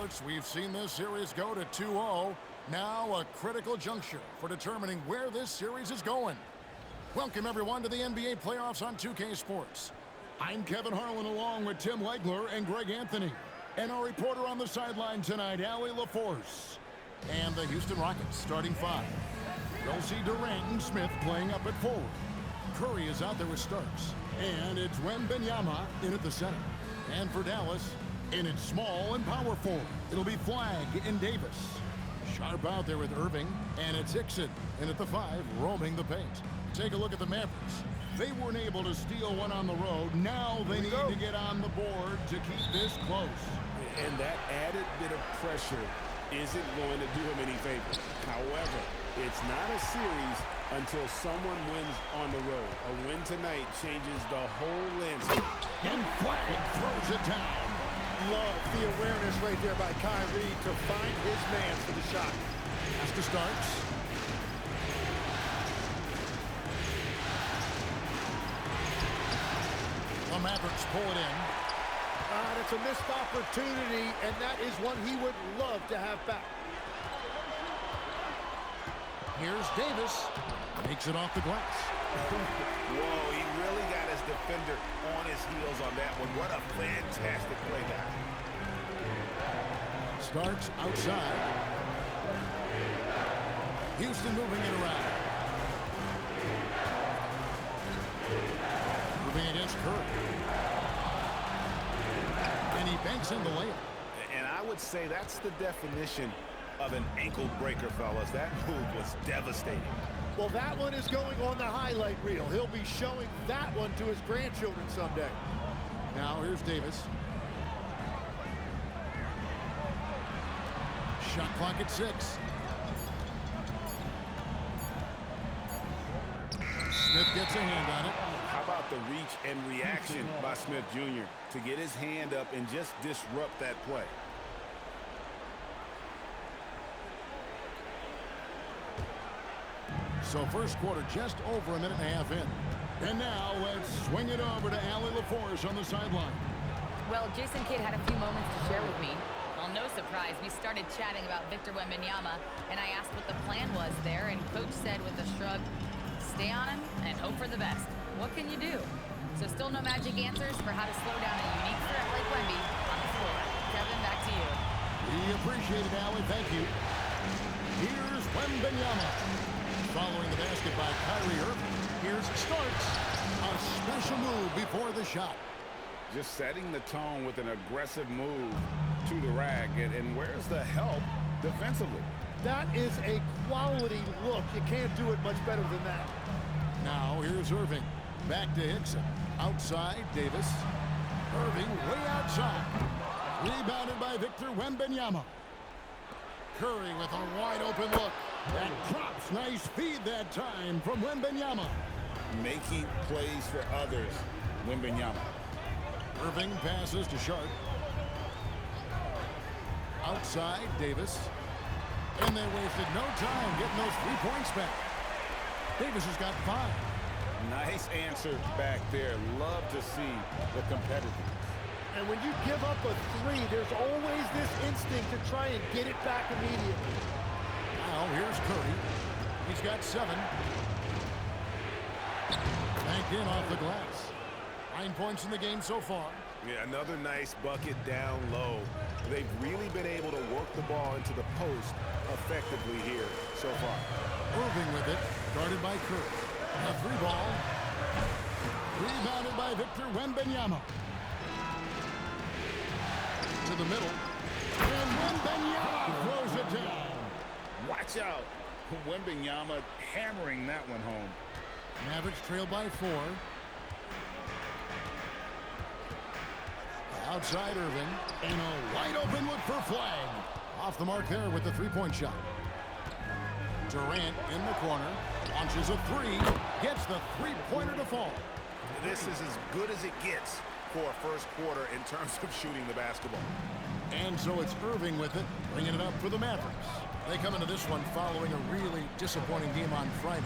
sports, we've seen this series go to 2-0. Now a critical juncture for determining where this series is going. Welcome, everyone, to the NBA playoffs on 2K Sports. I'm Kevin Harlan along with Tim Legler and Greg Anthony. And our reporter on the sideline tonight, Allie LaForce. And the Houston Rockets starting five. You'll see Durant and Smith playing up at forward. Curry is out there with Starks. And it's MYNBA in at the center. And for Dallas, in its small and power forward, it'll be Flagg and Davis. Sharp out there with Irving, and it's Hickson in at the 5, roaming the paint. Take a look at the Mavericks. They weren't able to steal one on the road. Now they need to get on the board to keep this close. And that added bit of pressure isn't going to do him any favors. However, it's not a series until someone wins on the road. A win tonight changes the whole landscape. And Flagg throws it down. Love the awareness right there by Kyrie to find his man for the shot. Pass to Starks. The Mavericks pull it in. That's a missed opportunity, and that is one he would love to have back. Here's Davis. Makes it off the glass. Whoa, he really got his defender on his heels on that one. What a fantastic play back. Starks outside. Houston moving it around. Moving against Curry. And he banks in the layup. And I would say that's the definition of an ankle breaker, fellas. That move was devastating. Well, that one is going on the highlight reel. He'll be showing that one to his grandchildren someday. Now here's Davis. Shot clock at 6. Smith gets a hand on it. How about the reach and reaction by Smith Jr. to get his hand up and just disrupt that play? So first quarter just over a minute and a half in. And now let's swing it over to Allie LaForce on the sideline. Well, Jason Kidd had a few moments to share with me. Well, no surprise, we started chatting about Victor Wembanyama, and I asked what the plan was there, and Coach said with a shrug, stay on him and hope for the best. What can you do? So still no magic answers for how to slow down a unique threat like Wemby on the floor. Kevin, back to you. We appreciate it, Allie. Thank you. Here's Wembanyama. Following the basket by Kyrie Irving. Here's Starks. A special move before the shot. Just setting the tone with an aggressive move to the rack. And where's the help defensively? That is a quality look. You can't do it much better than that. Now here's Irving. Back to Hickson. Outside, Davis. Irving way outside. Rebounded by Victor Wembanyama. Curry with a wide open look. That drops. Nice feed that time from Wembanyama. Making plays for others, Wembanyama. Irving passes to Sharp. Outside, Davis. And they wasted no time getting those 3 points back. Davis has got 5. Nice answer back there. Love to see the competitiveness. And when you give up a 3, there's always this instinct to try and get it back immediately. Now here's Curry. He's got 7. Banked in off the glass. 9 points in the game so far. Yeah, another nice bucket down low. They've really been able to work the ball into the post effectively here so far. Irving with it, guarded by Curry. A 3 ball. Rebounded by Victor Wembanyama. To the middle. And Wembanyama throws it down. Watch out. Wembanyama hammering that one home. Mavericks trail by 4. Outside Irving. And a wide open look for Flagg. Off the mark there with the 3-point shot. Durant in the corner. Launches a 3. Gets the 3-pointer to fall. This is as good as it gets for a first quarter in terms of shooting the basketball. And so it's Irving with it, bringing it up for the Mavericks. They come into this one following a really disappointing game on Friday.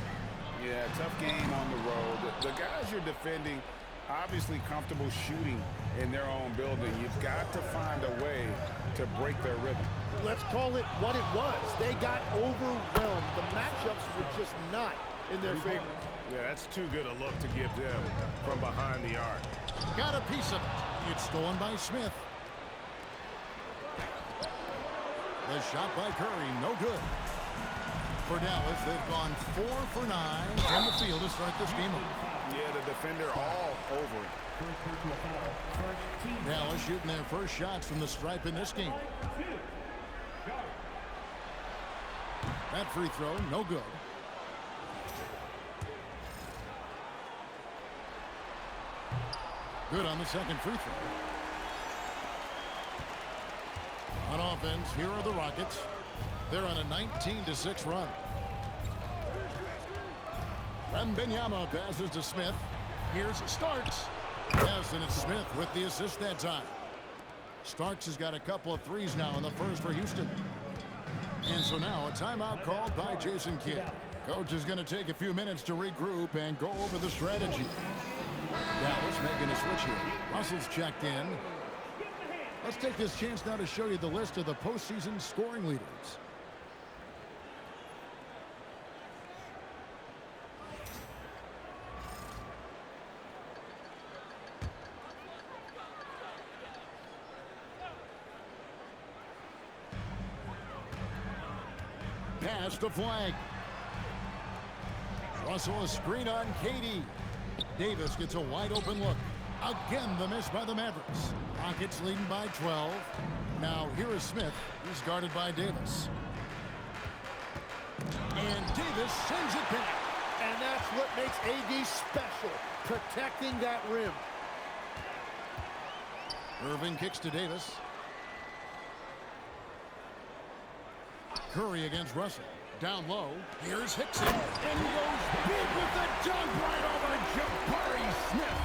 Yeah, tough game on the road. The guys you're defending obviously comfortable shooting in their own building. You've got to find a way to break their rhythm. Let's call it what it was. They got overwhelmed. The matchups were just not in their favor. Yeah, that's too good a look to give them from behind the arc. Got a piece of it. It's stolen by Smith. The shot by Curry, no good. For Dallas, they've gone 4 for 9 from the field to start this game off. Yeah, the defender all over it. Dallas shooting their first shots from the stripe in this game. That free throw, no good. Good on the second free throw. On offense, here are the Rockets. They're on a 19-6 run. MYNBA passes to Smith. Here's Starks. Yes, and it's Smith with the assist that time. Starks has got a couple of threes now in the first for Houston. And so now a timeout called by Jason Kidd. Coach is going to take a few minutes to regroup and go over the strategy. Dallas making a switch here. Russell's checked in. Let's take this chance now to show you the list of the postseason scoring leaders. Pass the flag. Russell a screen on KD. Davis gets a wide open look. Again the miss by the Mavericks. Rockets leading by 12. Now here is Smith. He's guarded by Davis. And Davis sends it back. And that's what makes AD special, protecting that rim. Irving kicks to Davis. Curry against Russell. Down low. Here's Hickson. And he goes big with the dunk right over Jabari Smith.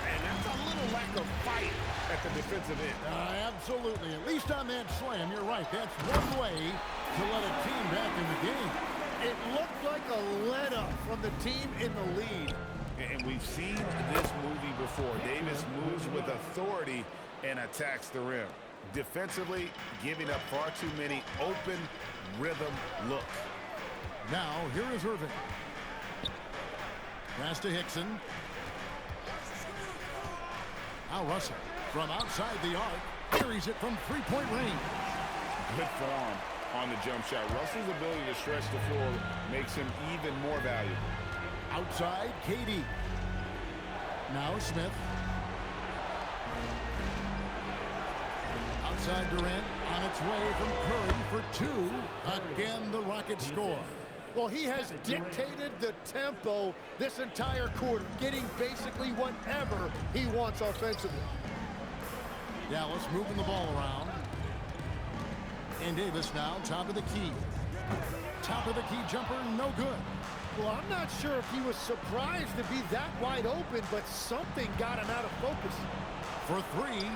And that's a little lack of fight at the defensive end. Absolutely. At least on that slam, you're right. That's one way to let a team back in the game. It looked like a let-up from the team in the lead. And we've seen this movie before. Davis moves with authority and attacks the rim. Defensively, giving up far too many open rhythm looks. Now, here is Irving. Pass to Hickson. Now Russell from outside the arc. Carries it from three-point range. Good form on the jump shot. Russell's ability to stretch the floor makes him even more valuable. Outside, KD. Now Smith. Outside Durant on its way from Curry for two. Again, the Rockets score. Well, he has dictated the tempo this entire quarter, getting basically whatever he wants offensively. Dallas moving the ball around. And Davis now top of the key. Top of the key jumper, no good. Well, I'm not sure if he was surprised to be that wide open, but something got him out of focus. For three,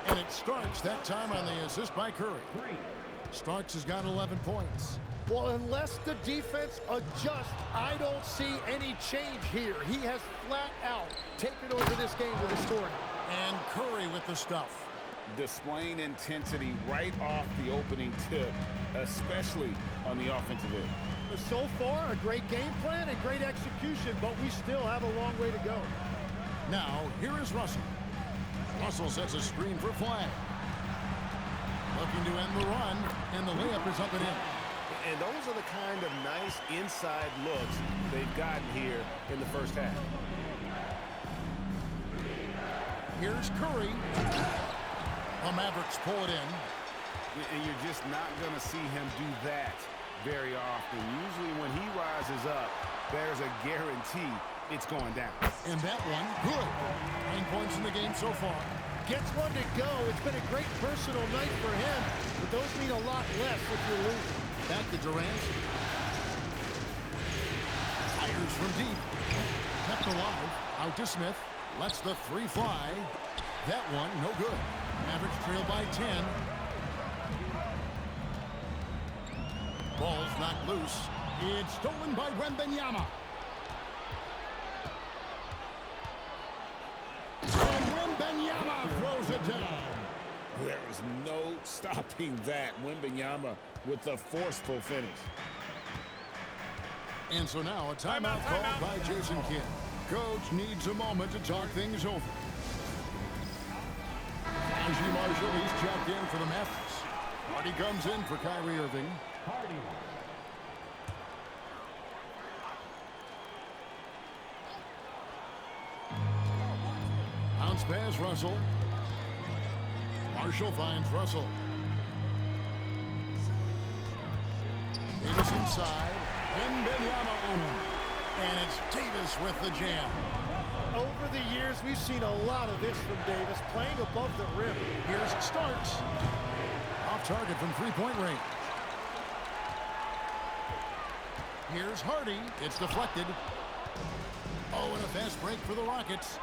and it Starks that time on the assist by Curry. Starks has got 11 points. Well, unless the defense adjusts, I don't see any change here. He has flat out taken over this game with his scoring. And Curry with the stuff. Displaying intensity right off the opening tip, especially on the offensive end. So far, a great game plan and great execution, but we still have a long way to go. Now, here is Russell. Russell sets a screen for flag. Looking to end the run, and the layup is up and in. And those are the kind of nice inside looks they've gotten here in the first half. Here's Curry. The Mavericks pull it in. And you're just not going to see him do that very often. Usually when he rises up, there's a guarantee it's going down. And that one, good. 9 points in the game so far. Gets one to go. It's been a great personal night for him, but those mean a lot less if you're losing. Back to Durant. Fires from deep. Kept alive. Out to Smith. Lets the three fly. That one, no good. Mavericks trail by 10. Ball's knocked loose. It's stolen by MYNBA. And MYNBA Wembanyama throws it down. There is no stopping that. Wembanyama with a forceful finish. And so now a timeout called by Jason Kidd. Coach needs a moment to talk things over. Najee Marshall, he's checked in for the Mavericks. Hardy comes in for Kyrie Irving. Bounce pass, Russell. Marshall finds Russell. Davis inside. Wembanyama on him. And it's Davis with the jam. Over the years, we've seen a lot of this from Davis, playing above the rim. Here's Starks. Off target from three-point range. Here's Hardy. It's deflected. Oh, and a fast break for the Rockets.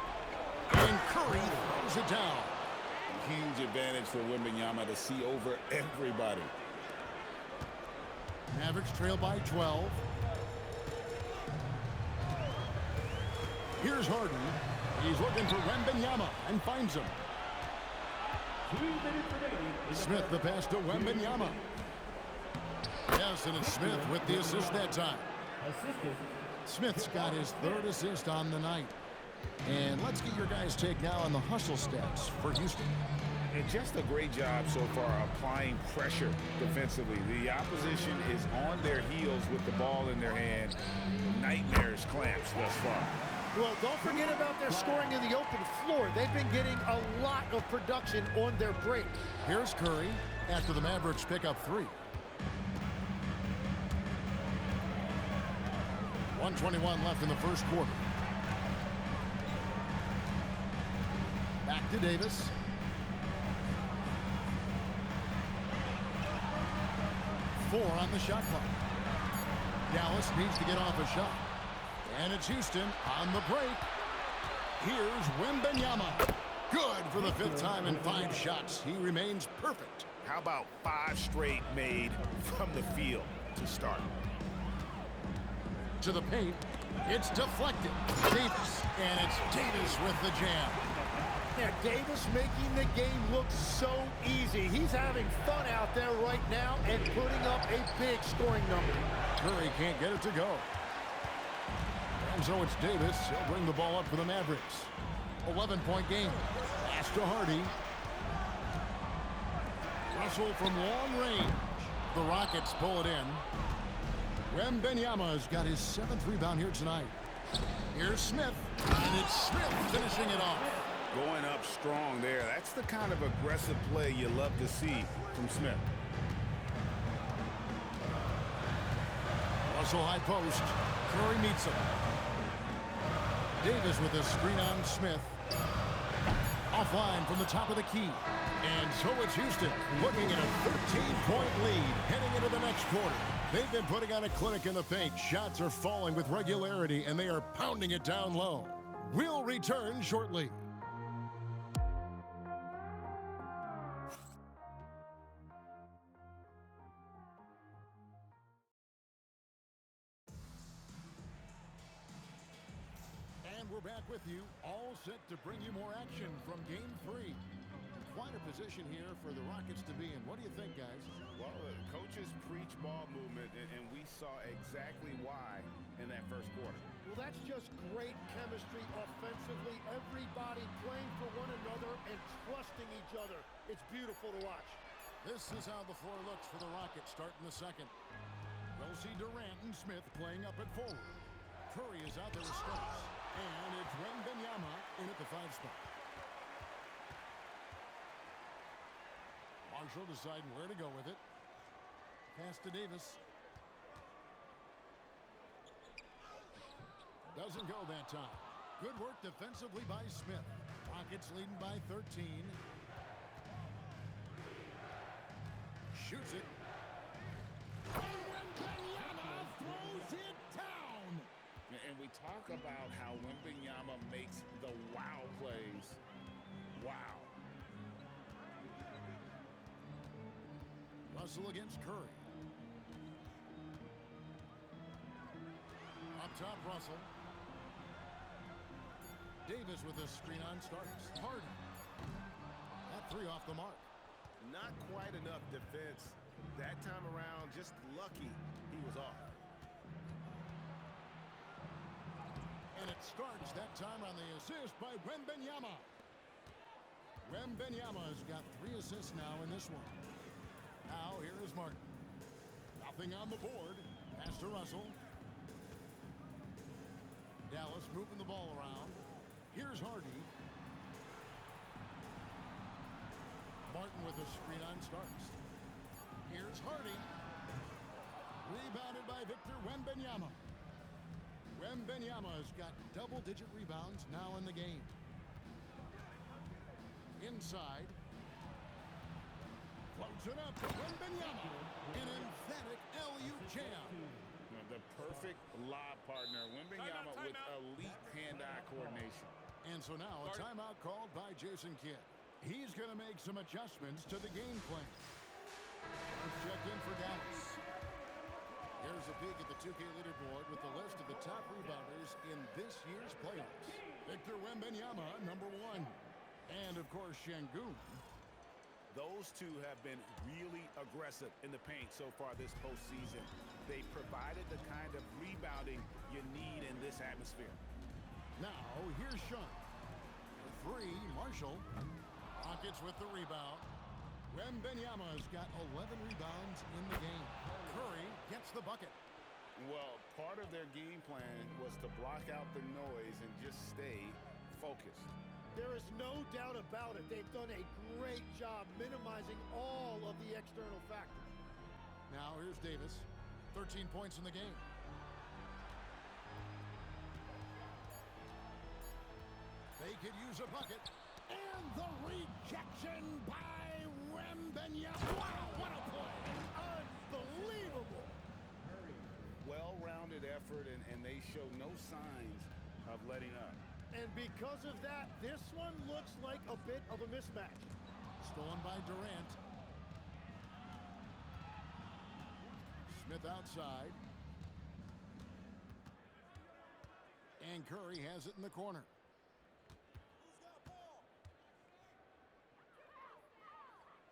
And Curry throws it down. Huge advantage for Wembanyama to see over everybody. Mavericks trail by 12. Here's Harden. He's looking for Wembanyama and finds him. Smith the pass to Wembanyama. Yes, and it's Smith with the assist that time. Smith's got his third assist on the night. And let's get your guys' take now on the hustle stats for Houston. And just a great job so far applying pressure defensively. The opposition is on their heels with the ball in their hand. Nightmares clamps thus far. Well, don't forget about their scoring in the open floor. They've been getting a lot of production on their break. Here's Curry after the Mavericks pick up 3. 1:21 left in the first quarter. Back to Davis. Four on the shot clock. Dallas needs to get off a shot. And it's Houston on the break. Here's Wembanyama. Good for the 5th time in 5 shots. He remains perfect. How about 5 straight made from the field to start? To the paint. It's deflected. Davis. And it's Davis with the jam. Yeah, Davis making the game look so easy. He's having fun out there right now and putting up a big scoring number. Curry can't get it to go. And so it's Davis. He'll bring the ball up for the Mavericks. 11-point game. Pass to Hardy. Russell from long range. The Rockets pull it in. Wembanyama's got his 7th rebound here tonight. Here's Smith. And it's Smith finishing it off. Going up strong there. That's the kind of aggressive play you love to see from Smith. Russell high post. Curry meets him. Davis with a screen on Smith. Offline from the top of the key. And so it's Houston looking at a 13-point lead heading into the next quarter. They've been putting on a clinic in the paint. Shots are falling with regularity, and they are pounding it down low. We'll return shortly. We're back with you, all set to bring you more action from Game 3. Quite a position here for the Rockets to be in. What do you think, guys? Well, coaches preach ball movement, and we saw exactly why in that first quarter. Well, that's just great chemistry offensively. Everybody playing for one another and trusting each other. It's beautiful to watch. This is how the floor looks for the Rockets starting the second. We'll see Durant and Smith playing up at forward. Curry is out there with Starks. And it's Wembanyama in at the 5 spot. Marshall deciding where to go with it. Pass to Davis. Doesn't go that time. Good work defensively by Smith. Rockets leading by 13. Shoots it. And Wembanyama throws it down. And we talk about how Wembanyama makes the wow plays. Wow. Russell against Curry. Up top, Russell. Davis with a screen on Starks. Harden. 3 off the mark. Not quite enough defense. That time around, just lucky he was off. And it starts that time on the assist by MYNBA. MYNBA has got 3 assists now in this one. Now here is Martin. Nothing on the board. Pass to Russell. Dallas moving the ball around. Here's Hardy. Martin with a screen on Starks. Here's Hardy. Rebounded by Victor Wembanyama. Wembanyama has got double-digit rebounds now in the game. Inside. Floats it up to Wembanyama. An emphatic LU jam. The perfect lob partner. Wembanyama with elite hand-eye coordination. And so now a timeout called by Jason Kidd. He's going to make some adjustments to the game plan. First checked in for Dallas. Here's a peek at the 2K leaderboard with the list of the top rebounders in this year's playoffs. Victor Wembanyama, number 1. And, of course, Şengün. Those two have been really aggressive in the paint so far this postseason. They provided the kind of rebounding you need in this atmosphere. Now, here's Sean. For 3, Marshall. Rockets with the rebound. Wembanyama has got 11 rebounds in the game. Curry gets the bucket. Well, part of their game plan was to block out the noise and just stay focused. There is no doubt about it. They've done a great job minimizing all of the external factors. Now here's Davis. 13 points in the game. They could use a bucket. And the rejection by Wembanyama. Wow, what a play. Unbelievable. Well-rounded effort, and they show no signs of letting up. And because of that, this one looks like a bit of a mismatch. Stolen by Durant. Smith outside. And Curry has it in the corner.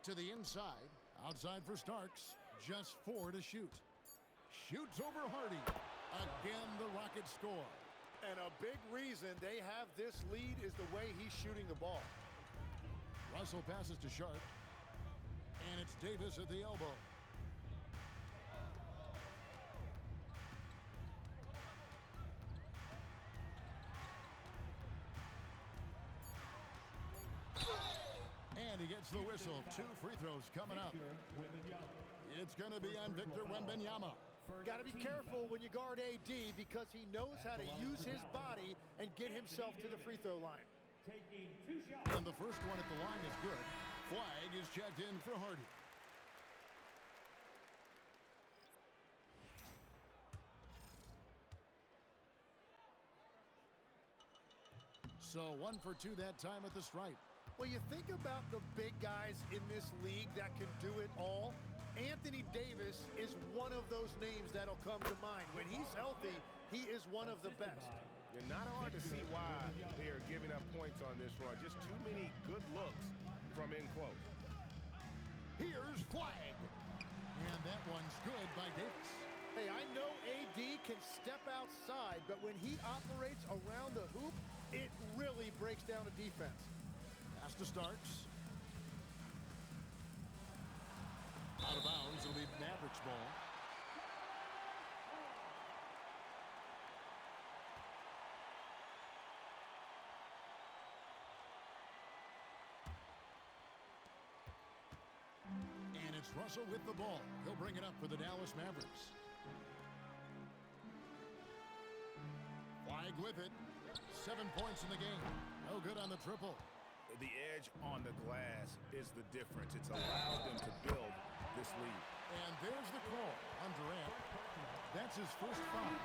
To the inside. Outside for Starks. Just 4 to shoot. Shoots over Hardy. Again, the Rockets score. And a big reason they have this lead is the way he's shooting the ball. Russell passes to Sharp. And it's Davis at the elbow. And he gets the whistle. 2 free throws coming up. It's going to be on Victor Wembanyama. Got to be careful when you guard AD because he knows how to use his body and get himself to the free throw line. And the first one at the line is good. Flag is checked in for Hardy. So 1 for 2 that time at the stripe. Well, you think about the big guys in this league that can do it all. Anthony Davis is one of those names that'll come to mind. When he's healthy, he is one of the best. And not hard to see why they are giving up points on this run. Just too many good looks from in close. Here's Flag. And that one's good by Davis. Hey, I know AD can step outside, but when he operates around the hoop, it really breaks down a defense. Pass to Starks. Out of bounds, it'll be Mavericks ball. And it's Russell with the ball. He'll bring it up for the Dallas Mavericks. Flag with it. 7 points in the game. No good on the triple. The edge on the glass is the difference. It's allowed them to build this lead. And there's the call on Durant. That's his first foul.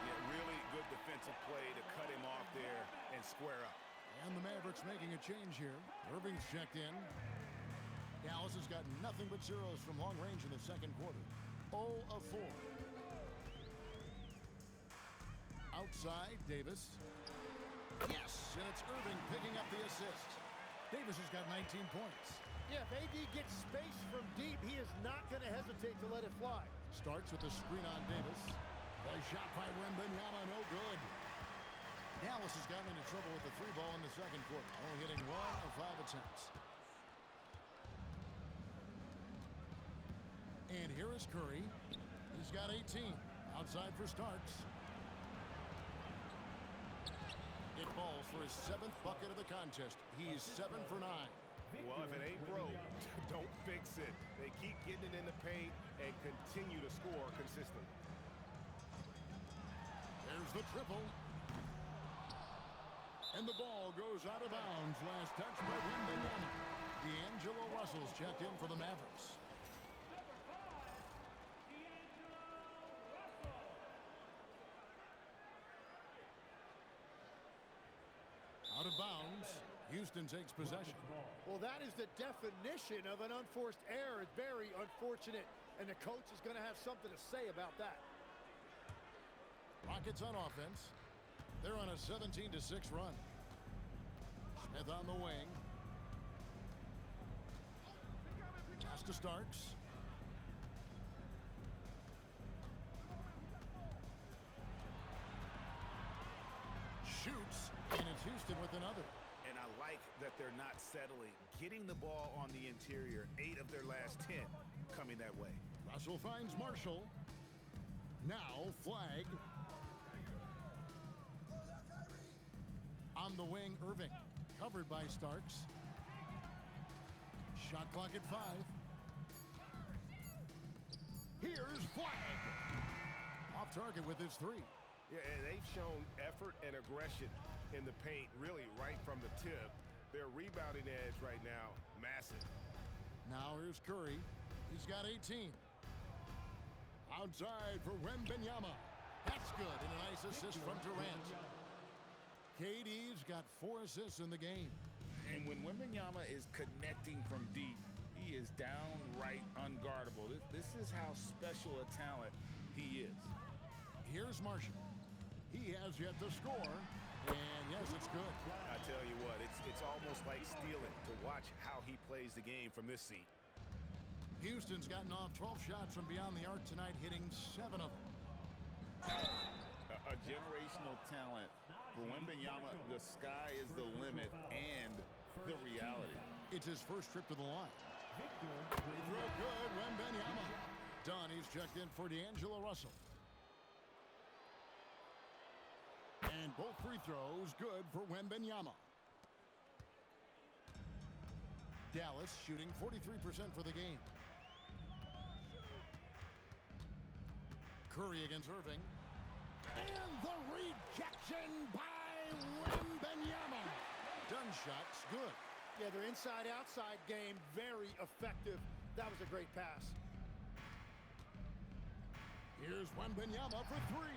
Yeah, really good defensive play to cut him off there and square up. And the Mavericks making a change here. Irving's checked in. Dallas has got nothing but zeros from long range in the second quarter. 0 of 4. Outside, Davis. Yes, and it's Irving picking up the assist. Davis has got 19 points. Yeah, if AD gets space from deep, he is not going to hesitate to let it fly. Starts with a screen on Davis. A shot by MYNBA, no good. Dallas has gotten into trouble with the three ball in the second quarter, only hitting 1 of 5 attempts. And here is Curry. He's got 18. Outside for Starks. It falls for his 7th bucket of the contest. He's 7 for 9. Well, if it ain't broke, don't fix it. They keep getting it in the paint and continue to score consistently. There's the triple. And the ball goes out of bounds. Last touch by MYNBA. D'Angelo Russell's checked in for the Mavericks. Out of bounds. Houston takes possession. Well, that is the definition of an unforced error. It's very unfortunate, and the coach is going to have something to say about that. Rockets on offense. They're on a 17-6 run. Smith on the wing. Pass to Starks. Shoots, and it's Houston with another. And I like that they're not settling. Getting the ball on the interior, 8 of their last 10 coming that way. Russell finds Marshall. Now flag. On the wing, Irving. Covered by Starks. Shot clock at 5. Here's flag. Off target with his 3. Yeah, and they've shown effort and aggression in the paint, really right from the tip. Their rebounding edge right now, massive. Now here's Curry. He's got 18. Outside for MYNBA. That's good, and a nice assist from Durant. KD's got 4 assists in the game. And when MYNBA is connecting from deep, he is downright unguardable. This is how special a talent he is. Here's Marshall. He has yet to score, and yes, it's good. I tell you what, it's almost like stealing to watch how he plays the game from this seat. Houston's gotten off 12 shots from beyond the arc tonight, hitting 7 of them. A generational talent. For MYNBA, the sky is the limit and the reality. It's his first trip to the line. Free throw good, MYNBA. Done, he's checked in for D'Angelo Russell. And both free throws good for MYNBA. Dallas shooting 43% for the game. Curry against Irving. And the rejection by MYNBA. Done shots, good. Yeah, their inside-outside game, very effective. That was a great pass. Here's MYNBA for 3.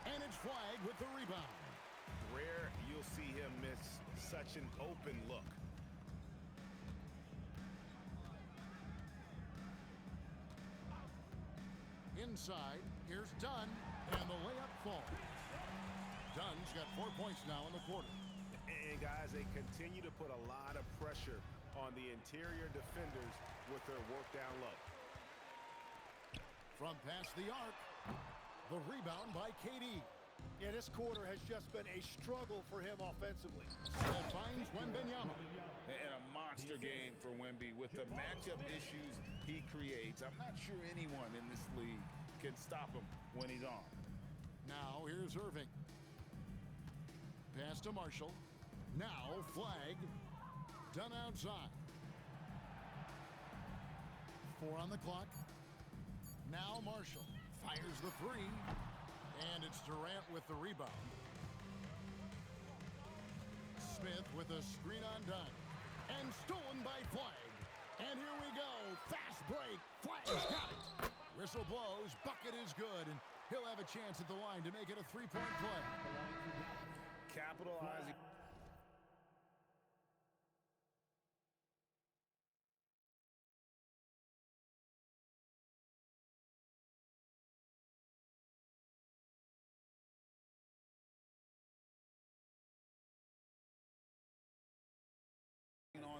And it's flagged with the rebound. Rare you'll see him miss such an open look. Inside, here's Dunn, and the layup falls. Dunn's got 4 points now in the quarter. And guys, they continue to put a lot of pressure on the interior defenders with their work down low. From past the arc, the rebound by KD. Yeah, this quarter has just been a struggle for him offensively. That finds MYNBA. And a monster game for Wemby with the matchup issues he creates. I'm not sure anyone in this league can stop him when he's on. Now here's Irving. Pass to Marshall. Now flag. Done outside. 4 on the clock. Now Marshall fires the 3. And it's Durant with the rebound. Smith with a screen on Dunn. And stolen by Flag. And here we go. Fast break. Flag's got it. Whistle blows. Bucket is good. And he'll have a chance at the line to make it a 3-point play. Capitalizing.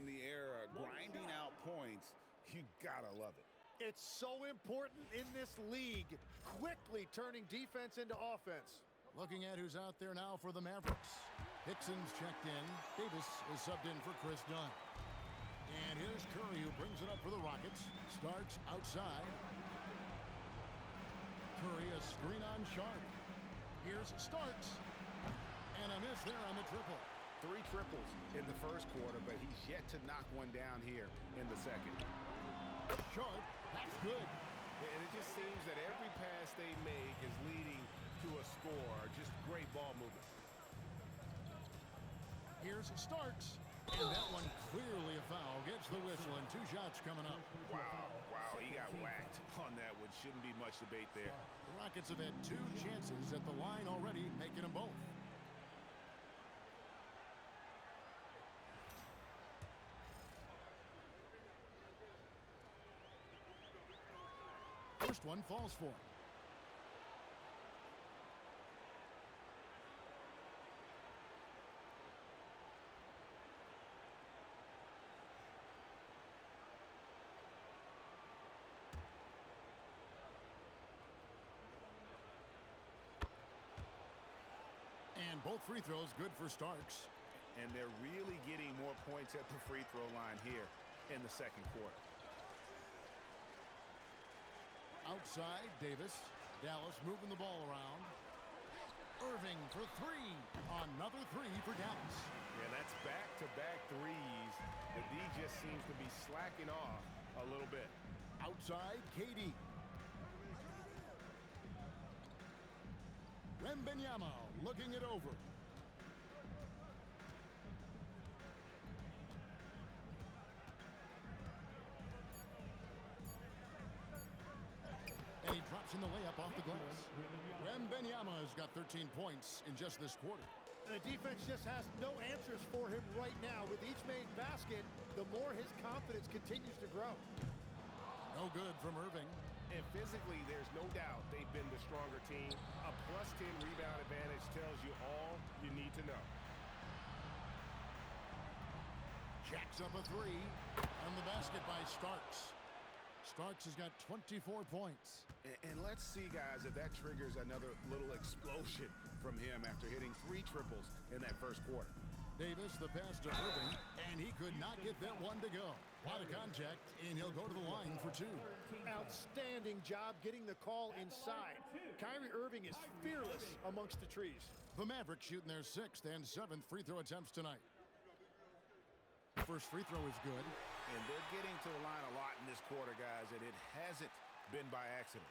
on the air, grinding out points. You gotta love it. It's so important in this league, quickly turning defense into offense. Looking at who's out there now for the Mavericks. Hickson's checked in. Davis is subbed in for Chris Dunn. And here's Curry, who brings it up for the Rockets. Starks outside. Curry, a screen on Sharp. Here's Starks. And a miss there on the triple. 3 triples in the first quarter, but he's yet to knock one down here in the second. Sharp, that's good. And it just seems that every pass they make is leading to a score. Just great ball movement. Here's Starks. And that one clearly a foul. Gets the whistle and 2 shots coming up. Wow, he got whacked on that one. Shouldn't be much debate there. The Rockets have had 2 chances at the line already, making them both. First one falls for him. And both free throws good for Starks. And they're really getting more points at the free throw line here in the second quarter. Outside, Davis. Dallas moving the ball around. Irving for 3. Another 3 for Dallas. Yeah, that's back-to-back threes. The D just seems to be slacking off a little bit. Outside, KD. MYNBA looking it over. And he drops in the layup off the glass. MYNBA has got 13 points in just this quarter. And the defense just has no answers for him right now. With each made basket, the more his confidence continues to grow. No good from Irving. And physically, there's no doubt they've been the stronger team. A +10 rebound advantage tells you all you need to know. Jacks up a 3. And the basket by Starks. Starks has got 24 points. And let's see, guys, if that triggers another little explosion from him after hitting 3 triples in that first quarter. Davis, the pass to Irving, and he could not get that one to go. A lot of contact, and he'll go to the line for 2. Outstanding job getting the call inside. Kyrie Irving is fearless amongst the trees. The Mavericks shooting their 6th and 7th free throw attempts tonight. First free throw is good. And they're getting to the line a lot in this quarter, guys, and it hasn't been by accident.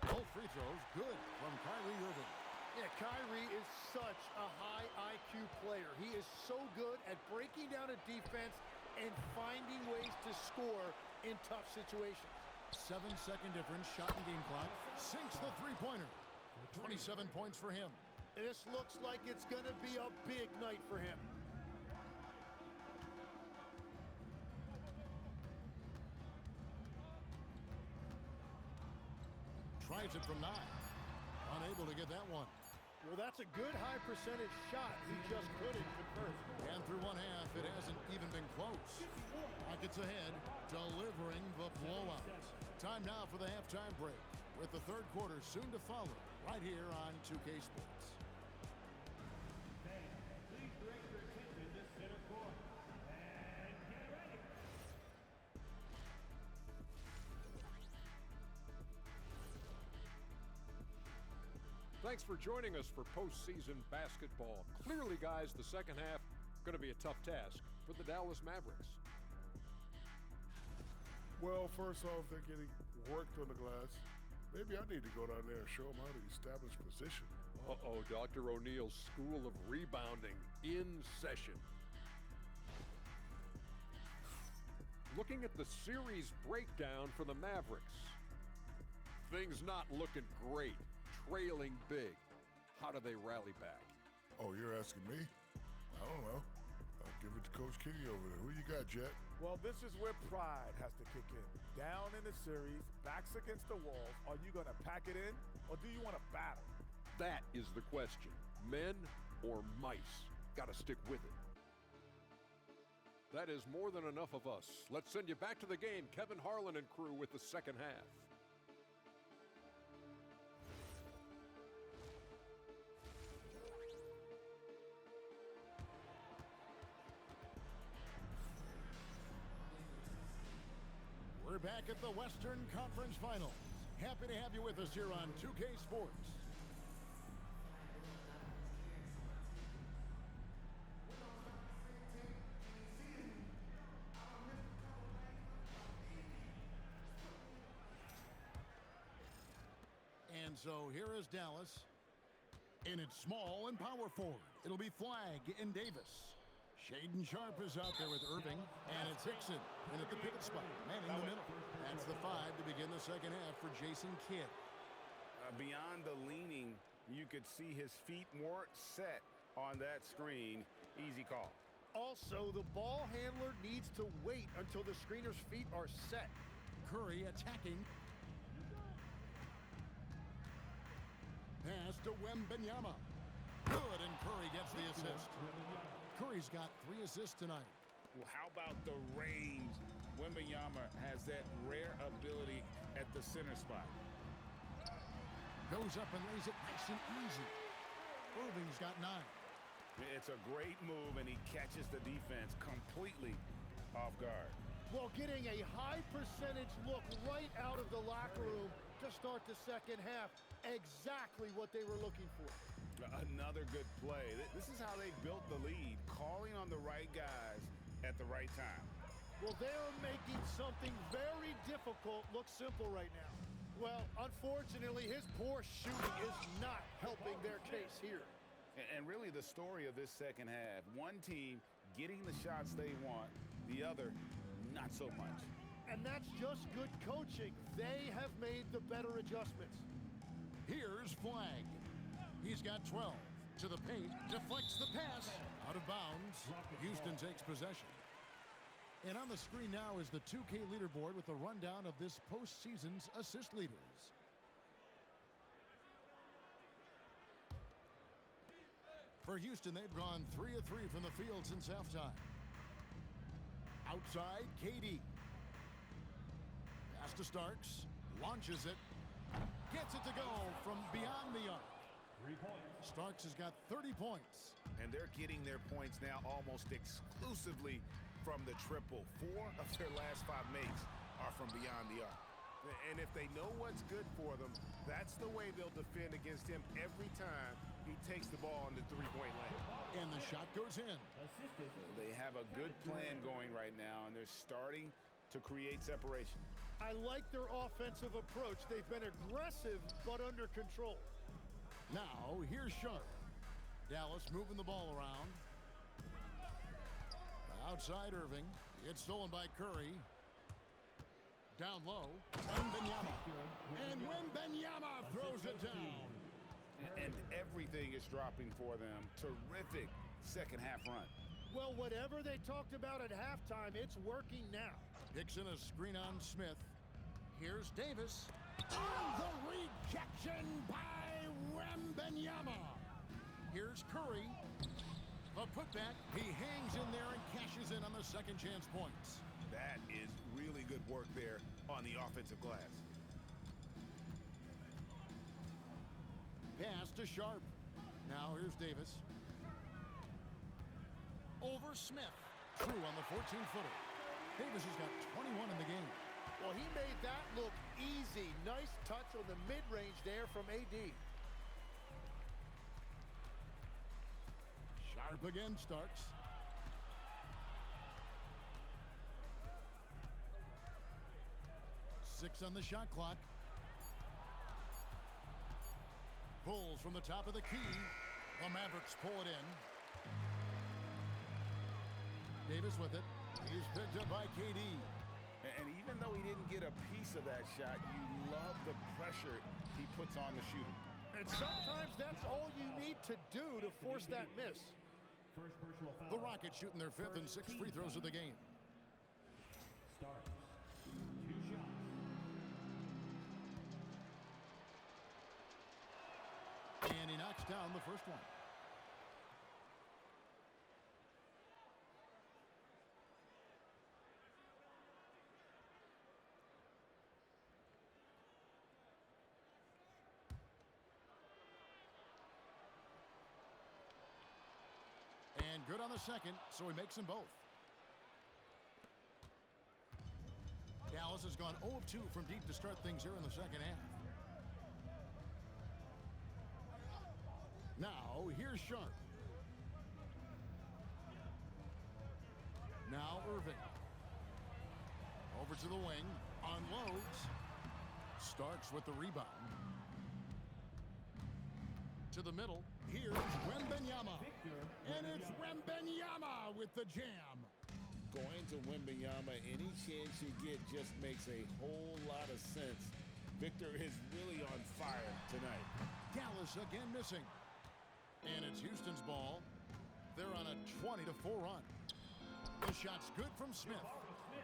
Both free throws good from Kyrie Irving. Yeah, Kyrie is such a high IQ player. He is so good at breaking down a defense and finding ways to score in tough situations. 7-second difference, shot and game clock. Sinks the three-pointer. 27 points for him. This looks like it's going to be a big night for him. Tries it from 9. Unable to get that one. Well, that's a good high percentage shot. He just couldn't convert. And through one half, it hasn't even been close. Rockets ahead, delivering the blowout. Time now for the halftime break, with the third quarter soon to follow, right here on 2K Sports. Please direct your attention to center court. And get ready. Thanks for joining us for postseason basketball. Clearly, guys, the second half going to be a tough task for the Dallas Mavericks. Well, first off, they're getting worked on the glass. Maybe I need to go down there and show them how to establish position. Uh-oh, Dr. O'Neill's School of Rebounding in session. Looking at the series breakdown for the Mavericks. Things not looking great. Trailing big. How do they rally back? Oh, you're asking me? I don't know. Give it to Coach Kenny over there. Who you got, Jet? Well, this is where pride has to kick in. Down in the series, backs against the walls. Are you going to pack it in, or do you want to battle? That is the question. Men or mice? Got to stick with it. That is more than enough of us. Let's send you back to the game, Kevin Harlan and crew, with the second half. We're back at the Western Conference Finals. Happy to have you with us here on 2K Sports. And so here is Dallas. And it's small and power forward. It'll be Flag in Davis. Shaden Sharp is out there with Irving, and it's Hickson in at the pivot spot, manning the middle. That's the 5 to begin the second half for Jason Kidd. Beyond the leaning, you could see his feet weren't set on that screen. Easy call. Also, the ball handler needs to wait until the screener's feet are set. Curry attacking. Pass to Wembanyama. Good, and Curry gets the assist. Curry's got 3 assists tonight. Well, how about the range? Wembanyama has that rare ability at the center spot. Goes up and lays it nice and easy. Irving's got 9. It's a great move, and he catches the defense completely off guard. Well, getting a high percentage look right out of the locker room to start the second half. Exactly what they were looking for. Another good play. This is how they built the lead, calling on the right guys at the right time. Well, they're making something very difficult look simple right now. Well, unfortunately, his poor shooting is not helping their case here. And really the story of this second half, one team getting the shots they want, the other not so much. And that's just good coaching. They have made the better adjustments. Here's Flag. He's got 12. To the paint, deflects the pass. Out of bounds. Houston takes possession. And on the screen now is the 2K leaderboard with a rundown of this postseason's assist leaders. For Houston, they've gone 3 of 3 from the field since halftime. Outside, KD. Pass to Starks. Launches it. Gets it to go from beyond the arc. Starks has got 30 points. And they're getting their points now almost exclusively from the triple. 4 of their last 5 makes are from beyond the arc. And if they know what's good for them, that's the way they'll defend against him every time he takes the ball in the three-point lane. And the shot goes in. They have a good plan going right now, and they're starting to create separation. I like their offensive approach. They've been aggressive, but under control. Now, here's Sharp. Dallas moving the ball around. Outside Irving. It's stolen by Curry. Down low. Wembanyama. And Wembanyama throws it down. And everything is dropping for them. Terrific second half run. Well, whatever they talked about at halftime, it's working now. Hickson a screen on Smith. Here's Davis. And the rejection by Wembanyama. Here's Curry. A putback. He hangs in there and cashes in on the second chance points. That is really good work there on the offensive glass. Pass to Sharp. Now here's Davis. Over Smith. True on the 14-footer. Davis has got 21 in the game. Well, he made that look easy. Nice touch on the mid-range there from AD. Sharp again, Starks. Six on the shot clock. Pulls from the top of the key. The Mavericks pull it in. Davis with it. He's picked up by KD. And even though he didn't get a piece of that shot, you love the pressure he puts on the shooter. And sometimes that's all you need to do to force that miss. First personal foul. The Rockets shooting their 5th and 6th free throws of the game. Starks. 2 shots. And he knocks down the first one. And good on the second, so he makes them both. Dallas has gone 0 of 2 from deep to start things here in the second half. Now, here's Sharp. Now Irving. Over to the wing. Unloads. Starks with the rebound. To the middle. Here's Wembanyama. And it's Wembanyama with the jam. Going to MYNBA, any chance you get just makes a whole lot of sense. Victor is really on fire tonight. Dallas again missing. And it's Houston's ball. They're on a 20-4 run. The shot's good from Smith.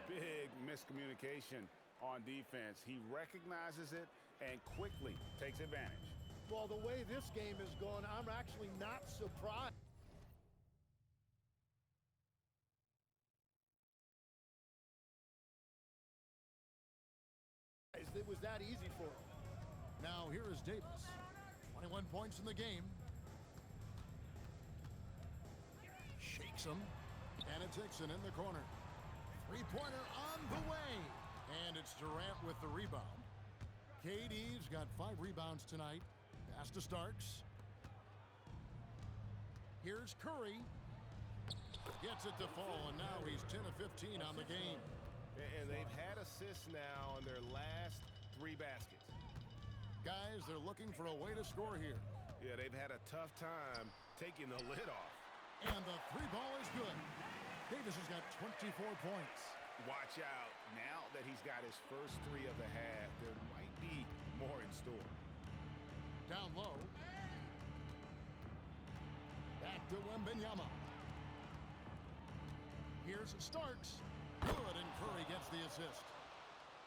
Big miscommunication on defense. He recognizes it and quickly takes advantage. Well, the way this game is going, I'm actually not surprised. It was that easy for him. Now here is Davis. 21 points in the game. Shakes him. And it's Hickson in the corner. Three-pointer on the way. And it's Durant with the rebound. KD's got 5 rebounds tonight. Pass to Starks. Here's Curry. Gets it to fall, and now he's 10 of 15 on the game. And they've had assists now in their last 3 baskets. Guys, they're looking for a way to score here. Yeah, they've had a tough time taking the lid off. And the 3 ball is good. Davis has got 24 points. Watch out. Now that he's got his first 3 of the half, there might be more in store. Down low. Back to Wembanyama. Here's Starks. Good, and Curry gets the assist.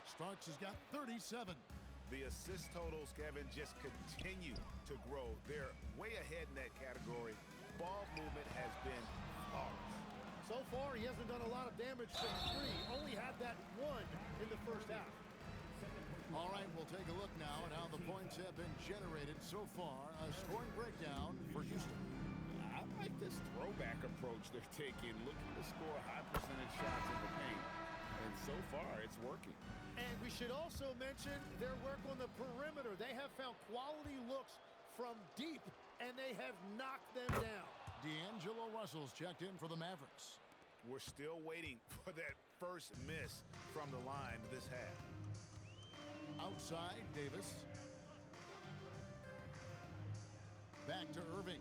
Starks has got 37. The assist totals, Kevin, just continue to grow. They're way ahead in that category. Ball movement has been flawless. So far, he hasn't done a lot of damage from 3. Only had that 1 in the first half. All right, we'll take a look now at how the points have been generated so far. A scoring breakdown for Houston. I like this throwback approach they're taking, looking to score high percentage shots in the paint. And so far, it's working. And we should also mention their work on the perimeter. They have found quality looks from deep, and they have knocked them down. D'Angelo Russell's checked in for the Mavericks. We're still waiting for that first miss from the line this half. Outside, Davis. Back to Irving.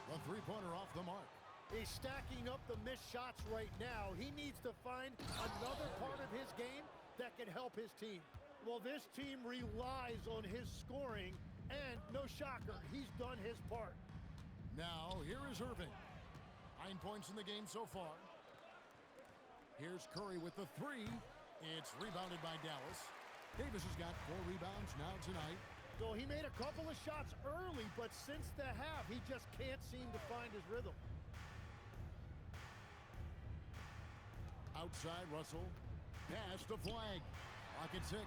The three-pointer off the mark. He's stacking up the missed shots right now. He needs to find another part of his game that can help his team. Well, this team relies on his scoring, and no shocker, he's done his part. Now, here is Irving. 9 points in the game so far. Here's Curry with the 3. It's rebounded by Dallas. Davis has got 4 rebounds now tonight. So he made a couple of shots early, but since the half, he just can't seem to find his rhythm. Outside, Russell. Pass to Flag. Lock at 6.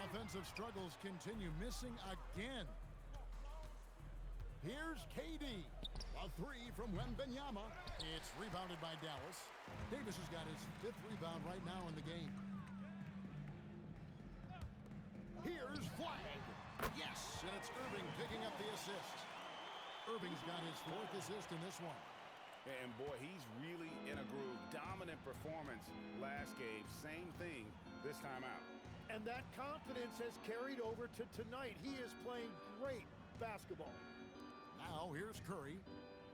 Offensive struggles continue. Missing again. Here's KD. A 3 from Wembanyama. It's rebounded by Dallas. Davis has got his 5th rebound right now in the game. Here's Flag. Yes, and it's Irving picking up the assist. Irving's got his 4th assist in this one. And boy, he's really in a groove. Dominant performance last game. Same thing this time out. And that confidence has carried over to tonight. He is playing great basketball. Now here's Curry.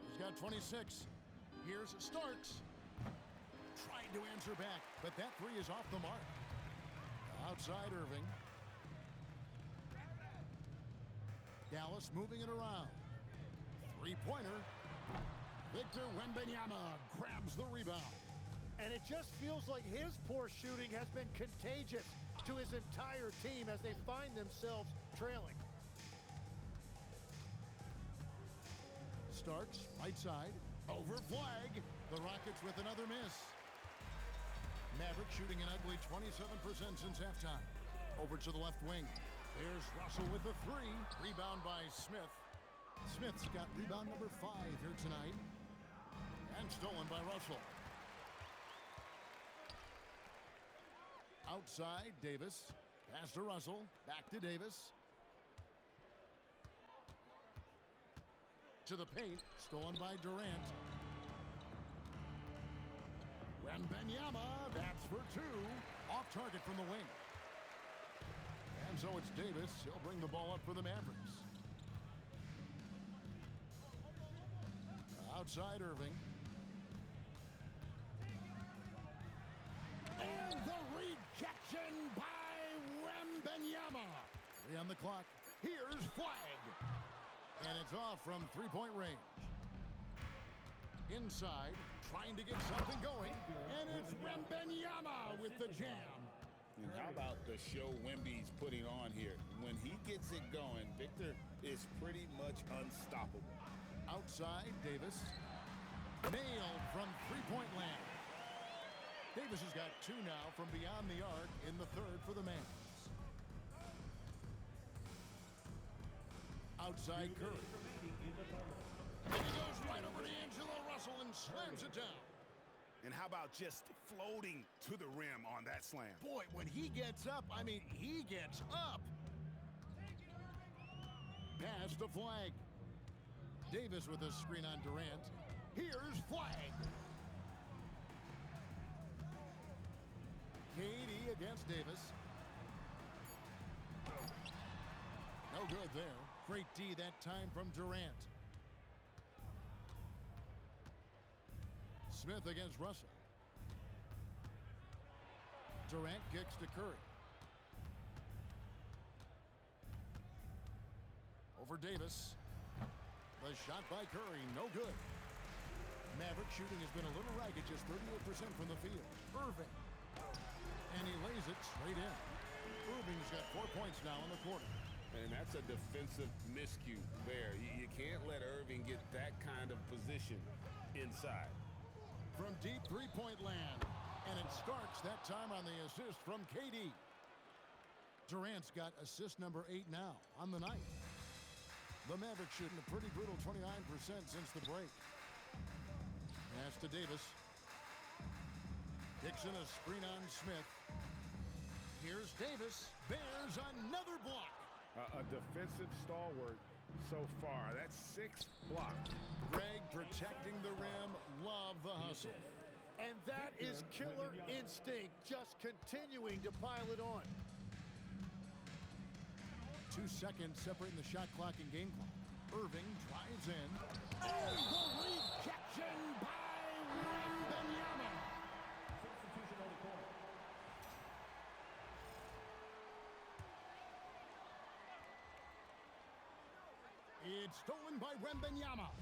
He's got 26. Here's Starks. Trying to answer back, but that 3 is off the mark. Outside Irving. Dallas moving it around. Three-pointer. Victor Wembanyama grabs the rebound. And it just feels like his poor shooting has been contagious to his entire team as they find themselves trailing. Starks, right side, over flag. The Rockets with another miss. Maverick shooting an ugly 27% since halftime. Over to the left wing. There's Russell with the three. Rebound by Smith. Smith's got rebound number 5 here tonight. And stolen by Russell. Outside, Davis. Pass to Russell. Back to Davis. To the paint. Stolen by Durant. Wembanyama, that's for 2. Off target from the wing. And so it's Davis. He'll bring the ball up for the Mavericks. Outside Irving. And the rejection by Wembanyama. 3 on the clock. Here's flag. And it's off from three-point range. Inside, trying to get something going. And it's Wembanyama with the jam. And how about the show Wemby's putting on here? When he gets it going, Victor is pretty much unstoppable. Outside, Davis. Nailed from three-point land. Davis has got 2 now from beyond the arc in the third for the Mavs. Outside Curry. And he goes right over to Angelo Russell and slams it down. And how about just floating to the rim on that slam? Boy, when he gets up, I mean, he gets up. Pass to Flag. Davis with a screen on Durant. Here's Flag. KD against Davis. No good there. Great D that time from Durant. Smith against Russell. Durant kicks to Curry. Over Davis. The shot by Curry, no good. Maverick shooting has been a little ragged, just 38% from the field. Irving. And he lays it straight in. Irving's got 4 points now in the quarter. And that's a defensive miscue there. You can't let Irving get that kind of position inside. From deep three-point land. And it starts that time on the assist from KD. Durant's got assist number 8 now on the night. The Mavericks shooting a pretty brutal 29% since the break. Pass to Davis. Dixon a screen on Smith. Here's Davis. There's another block. A defensive stalwart so far. That's 6 blocks. Greg protecting the rim. Love the hustle. And that is killer instinct, just continuing to pile it on. 2 seconds separating the shot clock and game clock. Irving drives in. And the rejection by Wembanyama. Substitution on the court. It's stolen by Wembanyama.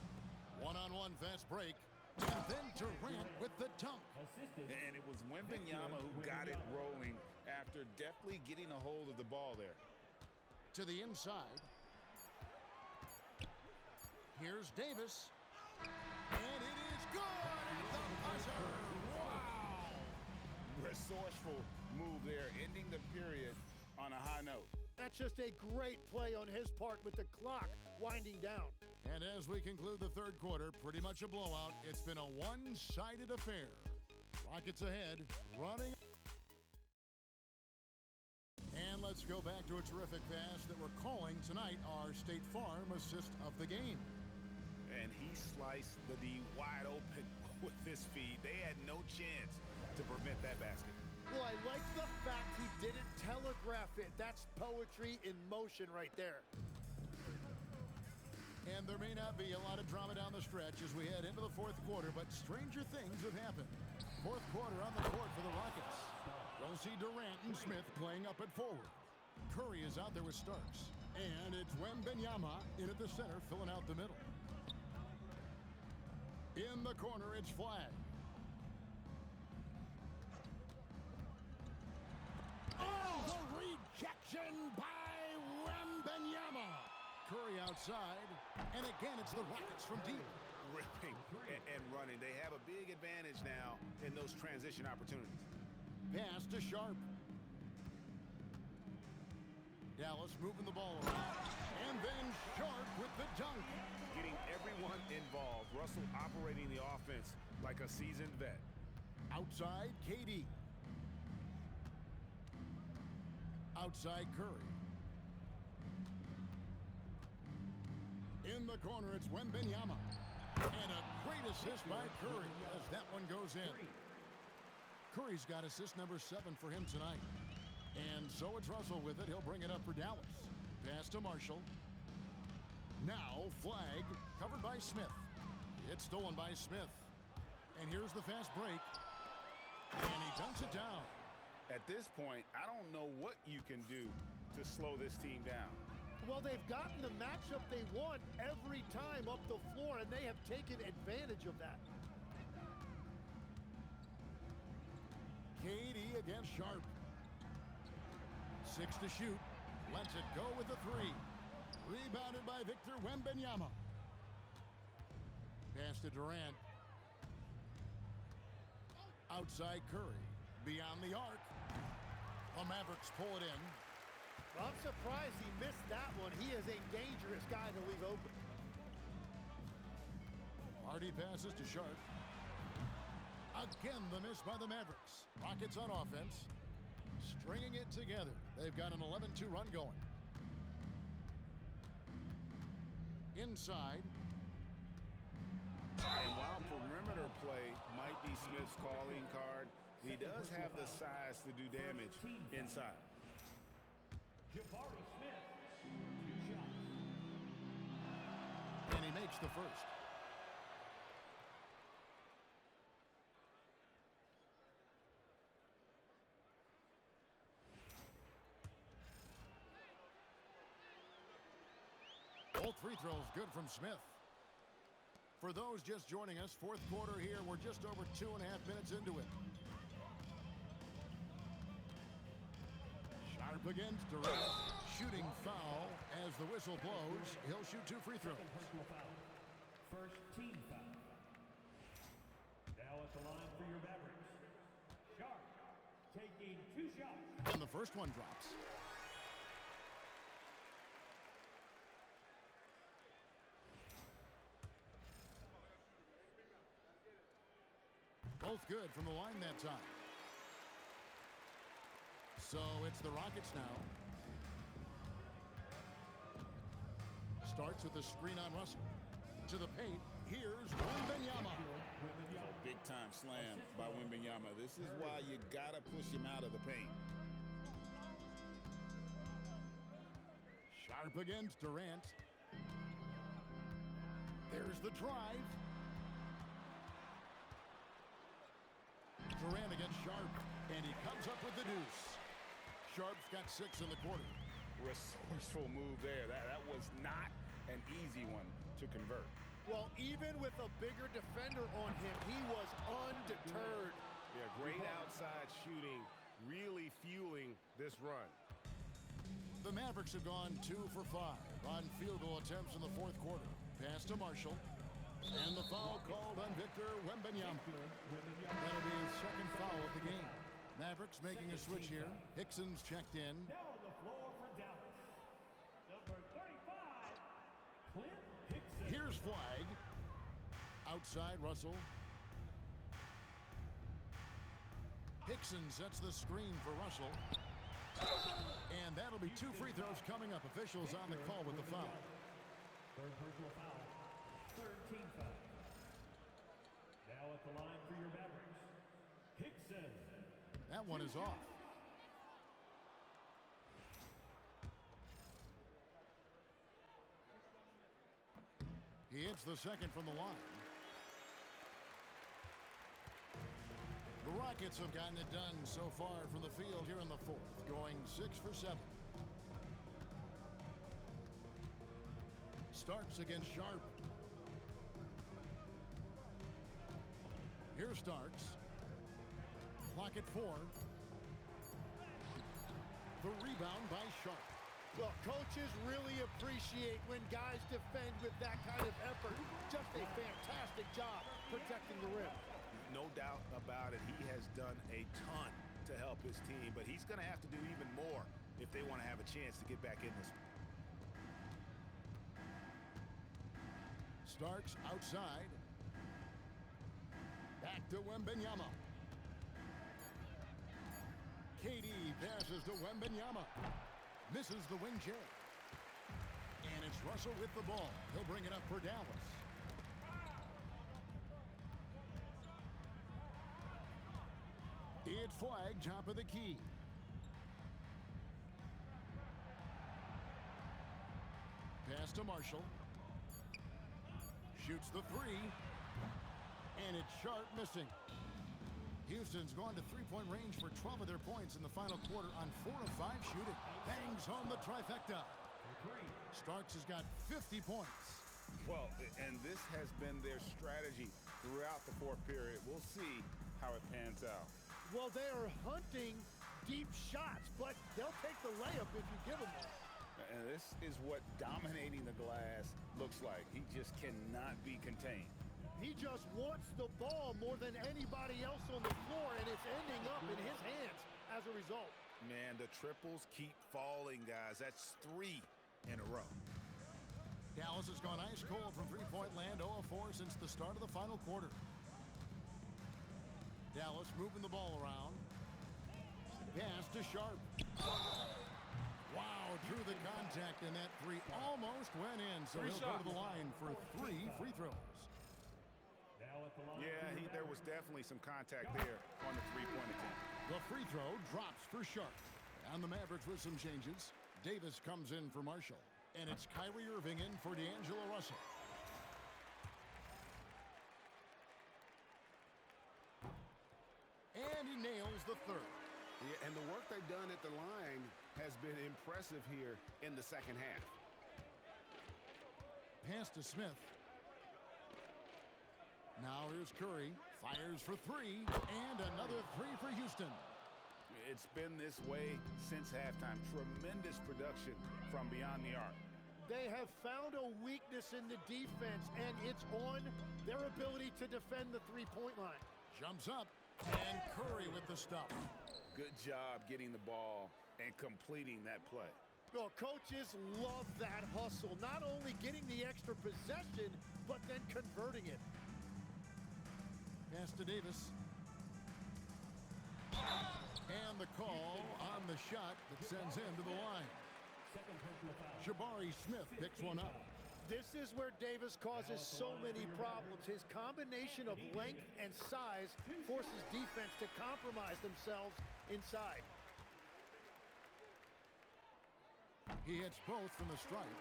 One-on-one fast break. And then Durant with the dunk. And it was Wembanyama who got it rolling after deftly getting a hold of the ball there. To the inside. Here's Davis. And it is good at the buzzer. Wow. Resourceful move there, ending the period on a high note. That's just a great play on his part with the clock winding down. And as we conclude the third quarter, pretty much a blowout. It's been a one-sided affair. Rockets ahead, running. And let's go back to a terrific pass that we're calling tonight our State Farm assist of the game. And he sliced the D wide open with his feed. They had no chance to prevent that basket. Well, I like the fact he didn't telegraph it. That's poetry in motion right there. And there may not be a lot of drama down the stretch as we head into the fourth quarter, but stranger things have happened. Fourth quarter on the court for the Rockets. We'll see Durant and Smith playing up at forward. Curry is out there with Starks. And it's Wembanyama in at the center, filling out the middle. In the corner, it's Flag. Oh, the rejection by Wembanyama. Curry outside, and again, it's the Rockets from deep. Ripping and running. They have a big advantage now in those transition opportunities. Pass to Sharp. Dallas moving the ball around. And then Sharp with the dunk. Getting everyone involved. Russell operating the offense like a seasoned vet. Outside, KD. Outside, Curry. In the corner, it's Wembanyama. And a great assist by Curry as that one goes in. Curry's got assist number 7 for him tonight. And so it's Russell with it. He'll bring it up for Dallas. Pass to Marshall. Now Flag, covered by Smith. It's stolen by Smith. And here's the fast break. And he dunks it down. At this point, I don't know what you can do to slow this team down. Well, they've gotten the matchup they want every time up the floor, and they have taken advantage of that. KD against Sharp. 6 to shoot. Lets it go with the 3. Rebounded by Victor Wembanyama. Pass to Durant. Outside Curry. Beyond the arc. The Mavericks pull it in. I'm surprised he missed that one. He is a dangerous guy to leave open. Hardy passes to Sharp. Again, the miss by the Mavericks. Rockets on offense. Stringing it together. They've got an 11-2 run going. Inside. And while perimeter play might be Smith's calling card, he does have the size to do damage inside. Jabari Smith, 2 shots. And he makes the first. Both free throws good from Smith. For those just joining us, fourth quarter here. We're just over 2.5 minutes into it. Sharp against Durant. Shooting foul as the whistle blows. He'll shoot 2 free throws. Personal foul. First team foul. Now at the line for your Mavericks. Sharp taking 2 shots. And the first one drops. Both good from the line that time. So it's the Rockets now. Starts with a screen on Russell. To the paint, here's Wembanyama. Big time slam by Wembanyama. This is why you gotta push him out of the paint. Sharp against Durant. There's the drive. Durant against Sharp, and he comes up with the deuce. Sharp's got 6 in the quarter. Resourceful move there. That was not an easy one to convert. Well, even with a bigger defender on him, he was undeterred. Yeah, great outside shooting, really fueling this run. The Mavericks have gone 2 for 5 on field goal attempts in the fourth quarter. Pass to Marshall. And the foul called on Victor Wembanyama. That'll be his second foul of the game. Mavericks making a switch here. Hickson's checked in. Now on the floor for Dallas. Number 35, Clint Hickson. Here's Flag. Outside Russell. Hickson sets the screen for Russell. And that'll be 2 free throws coming up. Officials on the call with the foul. Third personal foul. Third team foul. Now at the line for your Mavericks. Hickson. That one is off. He hits the second from the line. The Rockets have gotten it done so far from the field here in the fourth, going 6 for 7. Starks against Sharp. Here's Starks. Clock at 4. The rebound by Sharp. Well, coaches really appreciate when guys defend with that kind of effort. Just a fantastic job protecting the rim. No doubt about it. He has done a ton to help his team, but he's going to have to do even more if they want to have a chance to get back in this. Starks outside. Back to Wembanyama. KD passes to Wembanyama. Misses the wing J. And it's Russell with the ball. He'll bring it up for Dallas. It's flag, top of the key. Pass to Marshall. Shoots the three. And it's Sharp missing. Houston's gone to three-point range for 12 of their points in the final quarter on 4 of 5 shooting. Bangs home the trifecta. Starks has got 50 points. Well, and this has been their strategy throughout the fourth period. We'll see how it pans out. Well, they are hunting deep shots, but they'll take the layup if you give them one. And this is what dominating the glass looks like. He just cannot be contained. He just wants the ball more than anybody else on the floor, and it's ending up in his hands as a result. Man, the triples keep falling, guys. That's 3 in a row. Dallas has gone ice cold from three-point land, 0 of 4 since the start of the final quarter. Dallas moving the ball around. Pass to Sharp. Wow, drew the contact, and that three almost went in, so he'll go to the line for 3 free throws. Yeah, there was definitely some contact there on the three-point attempt. The free throw drops for Sharp. And the Mavericks with some changes. Davis comes in for Marshall. And it's Kyrie Irving in for D'Angelo Russell. And he nails the third. Yeah, and the work they've done at the line has been impressive here in the second half. Pass to Smith. Now here's Curry. Fires for 3. And another 3 for Houston. It's been this way since halftime. Tremendous production from beyond the arc. They have found a weakness in the defense, and it's on their ability to defend the three-point line. Jumps up. And Curry with the stop. Good job getting the ball and completing that play. Well, coaches love that hustle. Not only getting the extra possession, but then converting it. Pass to Davis. And the call on the shot that sends him to the line. Jabari Smith picks one up. This is where Davis causes so many problems. His combination of length and size forces defense to compromise themselves inside. He hits both from the stripe.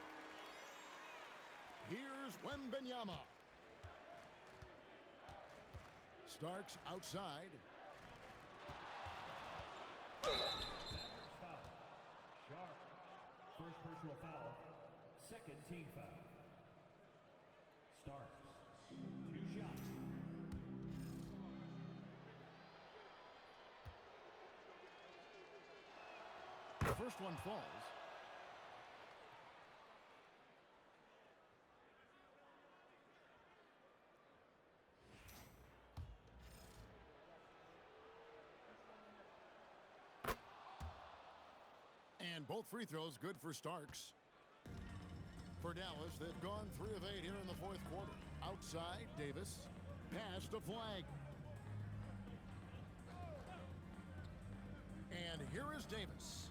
Here's Wembanyama. Starks outside. Sharp. First personal foul. Second team foul. Starks. 2 shots. The first one falls. And both free throws good for Starks. For Dallas, they've gone 3 of 8 here in the fourth quarter. Outside, Davis. Pass to Flag. And here is Davis.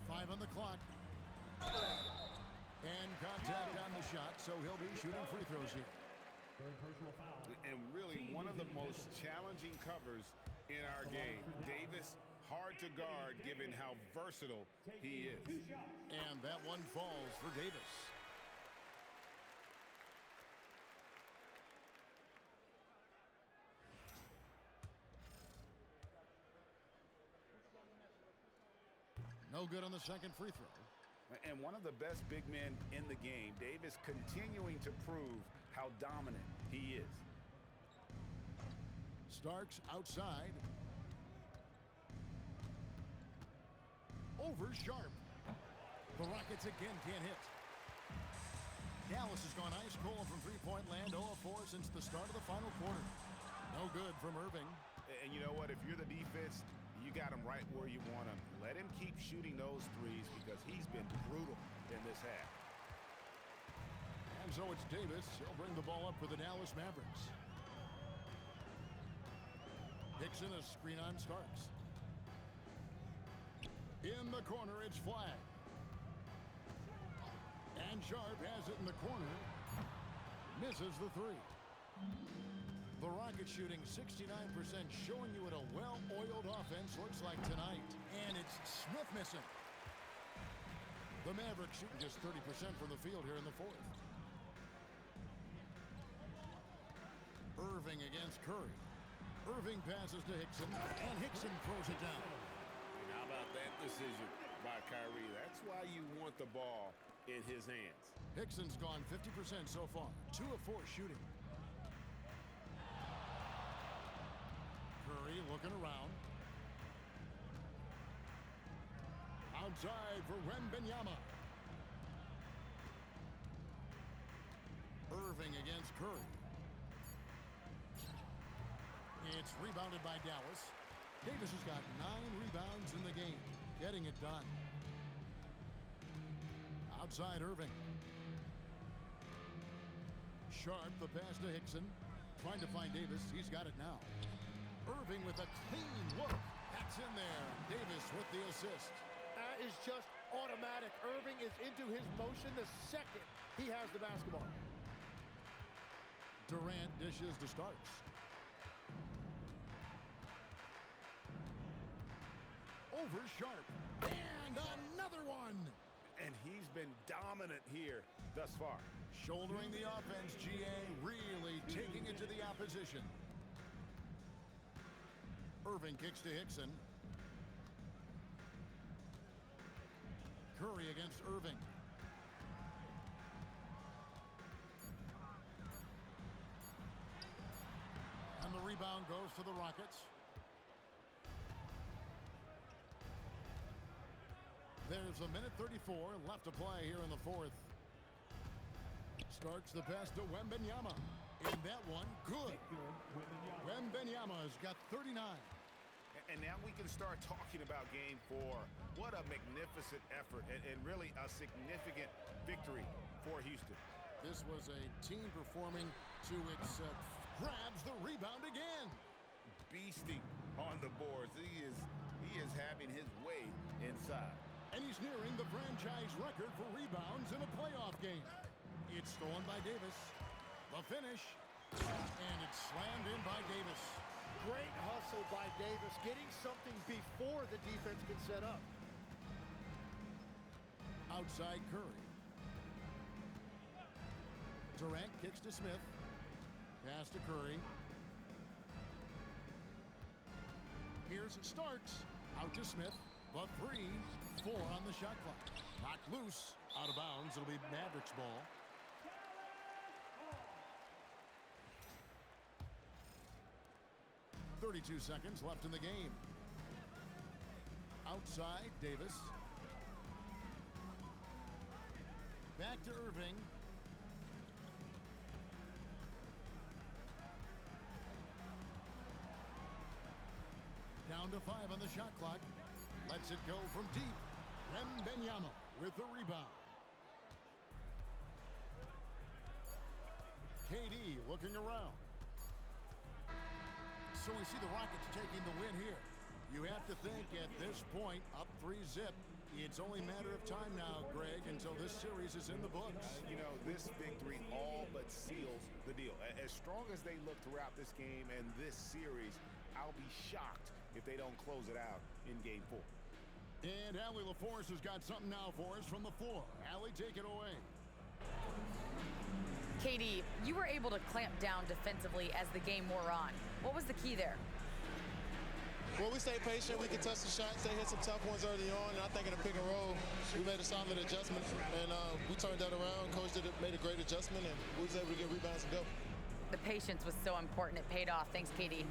5 on the clock. And contact on the shot, so he'll be shooting free throws here. And really one of the most challenging covers in our game. Davis, hard to guard given how versatile he is. And that one falls for Davis. No good on the second free throw. And one of the best big men in the game, Davis, continuing to prove how dominant he is. Starks outside. Over Sharp. The Rockets again can't hit. Dallas has gone ice cold from three-point land, 0 of 4 since the start of the final quarter. No good from Irving. And you know what? If you're the defense, you got him right where you want him. Let him keep shooting those threes because he's been brutal in this half. And so it's Davis. He'll bring the ball up for the Dallas Mavericks. Hickson, a screen on Starks. In the corner, it's Flag. And Sharp has it in the corner. Misses the three. The Rockets shooting 69%, showing you what a well-oiled offense looks like tonight. And it's Smith missing. The Mavericks shooting just 30% from the field here in the fourth. Irving against Curry. Irving passes to Hickson, and Hickson throws it down. And how about that decision by Kyrie? That's why you want the ball in his hands. Hickson's gone 50% so far, 2 of 4 shooting. Curry looking around. Outside for MYNBA. Irving against Curry. It's rebounded by Dallas. Davis has got 9 rebounds in the game, getting it done. Outside Irving. Sharp, the pass to Hickson. Trying to find Davis. He's got it now. Irving with a clean look. That's in there. Davis with the assist. That is just automatic. Irving is into his motion the second he has the basketball. Durant dishes to Starks. Over Sharp. And another one. And he's been dominant here thus far. Shouldering the offense, GA really taking it to the opposition. Irving kicks to Hickson. Curry against Irving. And the rebound goes to the Rockets. There's a minute 34 left to play here in the fourth. Starks the pass to MYNBA. In that one, good. MYNBA has got 39. And now we can start talking about game 4. What a magnificent effort and really a significant victory for Houston. This was a team performing to its grabs the rebound again. Beasting on the boards. He is having his way inside. And he's nearing the franchise record for rebounds in a playoff game. It's stolen by Davis. The finish. And it's slammed in by Davis. Great hustle by Davis, getting something before the defense can set up. Outside Curry. Durant kicks to Smith. Pass to Curry. Here's Starks. Out to Smith. But 3-4 on the shot clock. Knocked loose. Out of bounds. It'll be Mavericks ball. .32 seconds left in the game. Outside, Davis. Back to Irving. Down to 5 on the shot clock. Lets it go from deep. MYNBA with the rebound. KD looking around. So we see the Rockets taking the win here. You have to think at this point, up 3-zip, it's only a matter of time now, Greg, until this series is in the books. You know, this victory all but seals the deal. As strong as they look throughout this game and this series, I'll be shocked if they don't close it out in game 4. And Allie LaForce has got something now for us from the floor. Allie, take it away. KD, you were able to clamp down defensively as the game wore on. What was the key there? Well, we stayed patient. We could touch the shots. They hit some tough ones early on, and I think in the pick and roll, we made a solid adjustment, and we turned that around. Coach made a great adjustment, and we was able to get rebounds and go. The patience was so important. It paid off. Thanks, KD.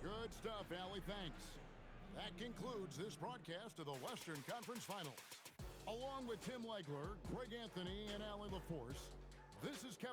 Good stuff, Allie. Thanks. That concludes this broadcast of the Western Conference Finals. Along with Tim Legler, Greg Anthony, and Allie LaForce, this is Kevin.